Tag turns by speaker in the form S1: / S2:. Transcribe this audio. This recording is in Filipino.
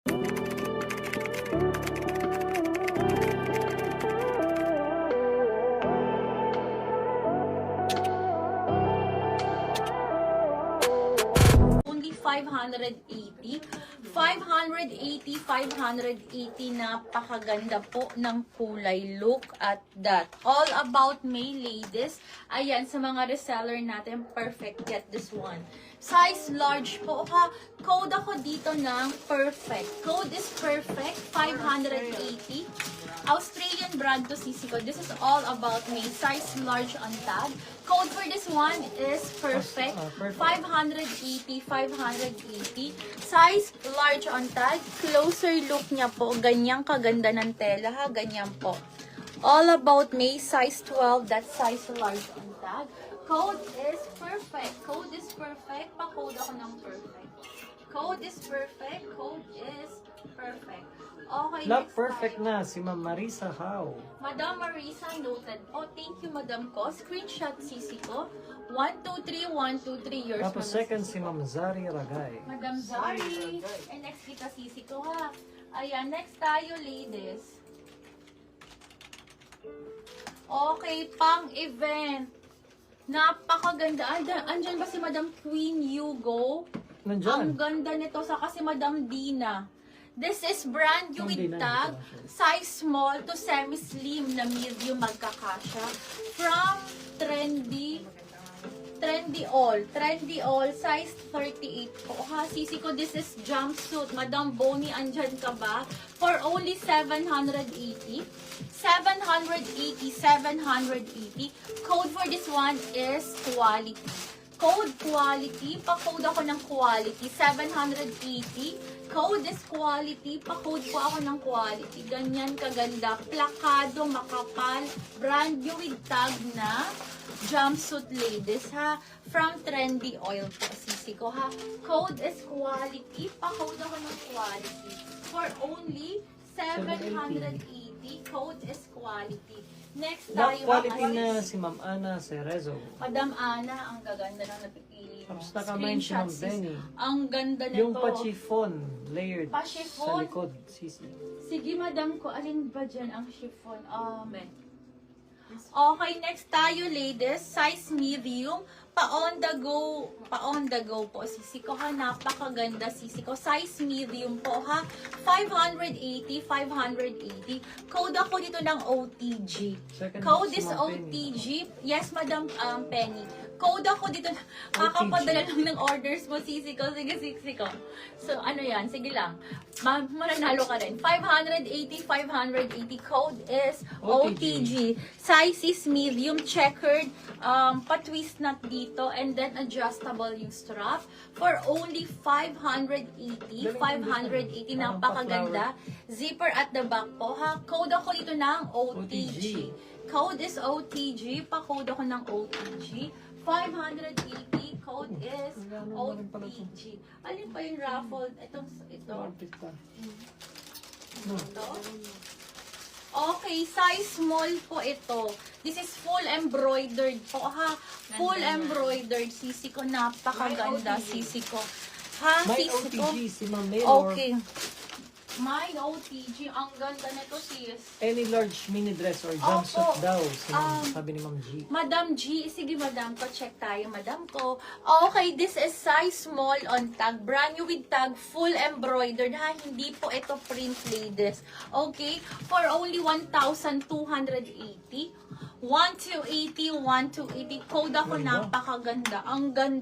S1: Only 580. 580, napakaganda po ng kulay. Look at that. All about May ladies. Ayan, sa mga reseller natin, perfect. Get this one. Size large po ha. Code ako dito ng perfect. Code is perfect. 580. Australian brand to Sisico. This is all about May. Size large on tag. Code for this one is perfect. 580. Size large on tag. Closer look niya po. Ganyang kaganda ng tela ha. Ganyan po. All about May. Size 12. That's size large on tag. Code is perfect. Code is perfect. Pa-code ako ng perfect. Code is perfect. Code is perfect. Okay,
S2: Love
S1: next
S2: perfect
S1: tayo.
S2: na si Ma'am Marisa How.
S1: Madam Marisa, noted. Oh, thank you, Madam ko. Screenshot Sisi ko. 123, 123 years.
S2: Tapos second si Ma'am Zari Ragay.
S1: Madam Zari. And next kita Sisi ko, ha. Ayan, next tayo, ladies. Okay, pang event. Napakaganda. Andyan ba si Madam Queen Hugo? Ang
S2: Nandyan.
S1: ganda nito sa kasi Madam Dina. This is brand new
S2: Ang
S1: with
S2: Dina
S1: tag.
S2: nito.
S1: Size small to semi-slim na medium magkakasya. From Trendy all, size 38 po. Ha, Sisi ko, this is jumpsuit. Madam Bonnie, andyan ka ba? For only 780. 780. Code for this one is quality. Code quality. Pa-code ako ng quality. 780. Code is quality. Pa-code po ako ng quality. Ganyan kaganda. Plakado, makapal. Brand new with tag na jumpsuit ladies ha. From Trendy Oil po. Sisi ko ha. Code is quality. Pa-code ako ng quality. For only 780. Code is quality. Next
S2: Love
S1: tayo.
S2: quality
S1: ang
S2: na si Ma'am Ana Cerezo.
S1: Madam Ana, ang gaganda ng napipili mo.
S2: Tapos nakamain si Ma'am Benny.
S1: Ang ganda nito.
S2: Yung pa-chiffon layered
S1: Pa-chiffon?
S2: sa likod. Sisi.
S1: Sige, madam ko. Alin ba dyan ang chiffon? Okay, next tayo, ladies. Size medium. Pa-on the go po. Sisi ko ha, napakaganda. Sisi ko. Size medium po ha. 580. Code ako dito ng OTG.
S2: Second
S1: Code
S2: si
S1: is
S2: Ma'am Penny.
S1: OTG. Yes, Madam Penny. Code ako dito. Kakapadala lang ng orders mo, Sisi ko. Sige, Sisi ko. So, ano yan? Sige lang. Mananalo ka rin. 580. Code is OTG. Size is medium, checkered, pa-twist knot dito, and then adjustable yung strap. For only 580. 580. Napakaganda. Zipper at the back po, ha? Code ako dito ng OTG. Code is OTG. Pa-code ako ng OTG. 580. Code is OTG. Alin pa yung raffle? Ito. Ito. Okay, size small po ito. This is full embroidered po, ha? Full embroidered. Sisi ko, napakaganda. Sisi ko. Ha,
S2: May
S1: sisi ko?
S2: OTG si Ma'am Maylor.
S1: Okay. My OTG, ang ganda nito, sis.
S2: Any large mini dress or jumpsuit
S1: Opo.
S2: daw. Sabi ni Ma'am G.
S1: Madam G, sige madam ko, check tayo madam ko. Okay, this is size small on tag. Brand new with tag, full embroidered ha. Hindi po ito print ladies. Okay, for only 1,280. 1,280. Code ako, napakaganda. Ang ganda.